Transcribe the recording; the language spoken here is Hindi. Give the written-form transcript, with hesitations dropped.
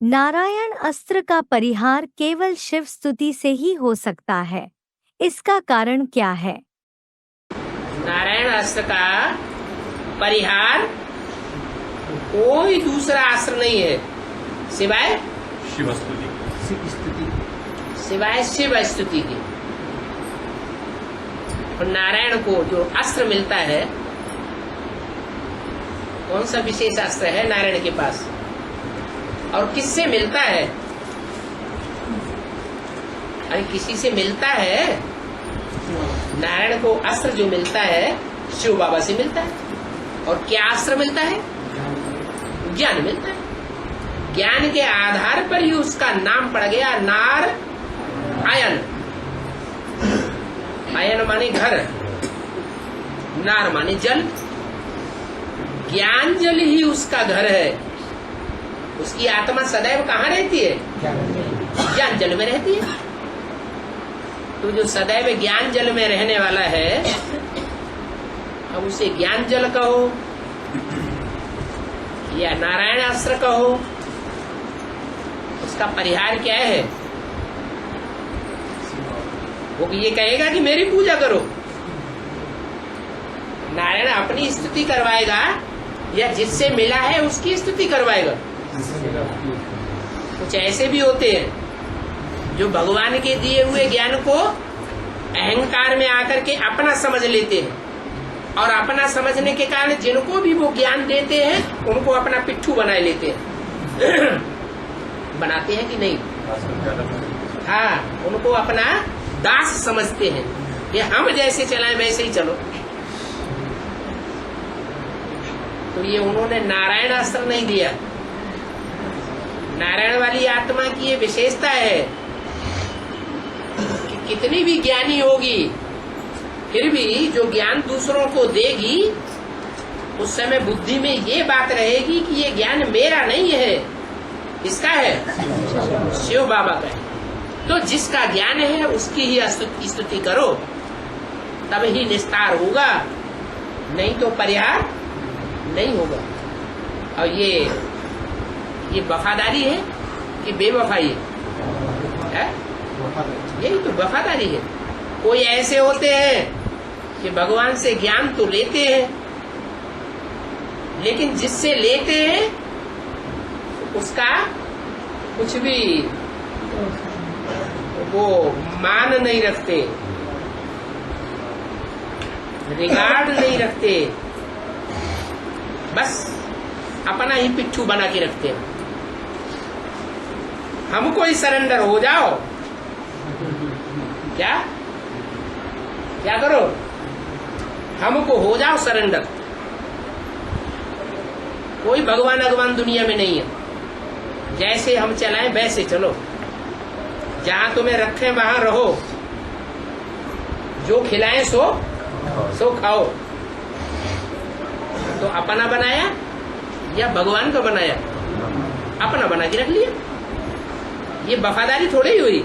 नारायण अस्त्र का परिहार केवल शिव स्तुति से ही हो सकता है। इसका कारण क्या है? नारायण अस्त्र का परिहार कोई दूसरा अस्त्र नहीं है सिवाय शिव स्तुति सिवाय शिव स्तुति के। और नारायण को जो अस्त्र मिलता है, कौन सा विशेष अस्त्र है नारायण के पास और किससे मिलता है? अरे किसी से मिलता है। नारायण को अस्त्र जो मिलता है शिव बाबा से मिलता है। और क्या अस्त्र मिलता है? ज्ञान मिलता है। ज्ञान के आधार पर ही उसका नाम पड़ गया नार आयन। आयन माने घर, नार माने जल। ज्ञान जल ही उसका घर है। उसकी आत्मा सदैव कहाँ रहती है? ज्ञान जल में रहती है। तो जो सदैव ज्ञान जल में रहने वाला है, अब उसे ज्ञान जल कहो या नारायण अस्त्र कहो, उसका परिहार क्या है? वो ये कहेगा कि मेरी पूजा करो। नारायण अपनी स्तुति करवाएगा या जिससे मिला है उसकी स्तुति करवाएगा? कुछ ऐसे भी होते हैं जो भगवान के दिए हुए ज्ञान को अहंकार में आकर के अपना समझ लेते हैं और अपना समझने के कारण जिनको भी वो ज्ञान देते हैं उनको अपना पिट्ठू बना लेते हैं। बनाते हैं कि नहीं? हाँ, उनको अपना दास समझते हैं कि हम जैसे चलाएं वैसे ही चलो। तो ये उन्होंने नारायण अस्त्र नहीं दिया। नारायण वाली आत्मा की ये विशेषता है कि कितनी भी ज्ञानी होगी फिर भी जो ज्ञान दूसरों को देगी उस समय बुद्धि में ये बात रहेगी कि ये ज्ञान मेरा नहीं है, किसका है? शिव बाबा का है। तो जिसका ज्ञान है उसकी ही स्तुति करो, तब ही निस्तार होगा, नहीं तो परिहार नहीं होगा। और ये वफादारी है कि बेवफाई है? यही तो वफादारी है। कोई ऐसे होते हैं कि भगवान से ज्ञान तो लेते हैं, लेकिन जिससे लेते हैं उसका कुछ भी वो मान नहीं रखते, रिगार्ड नहीं रखते, बस अपना ही पिट्ठू बना के रखते हैं। हमको ही सरेंडर हो जाओ। क्या क्या करो? हमको हो जाओ सरेंडर। कोई भगवान दुनिया में नहीं है। जैसे हम चलाएं वैसे चलो, जहां तुम्हें रखें वहां रहो, जो खिलाएं सो खाओ। तो अपना बनाया या भगवान का बनाया? अपना बना के रख लिया। ये वफादारी थोड़ी ही हुई।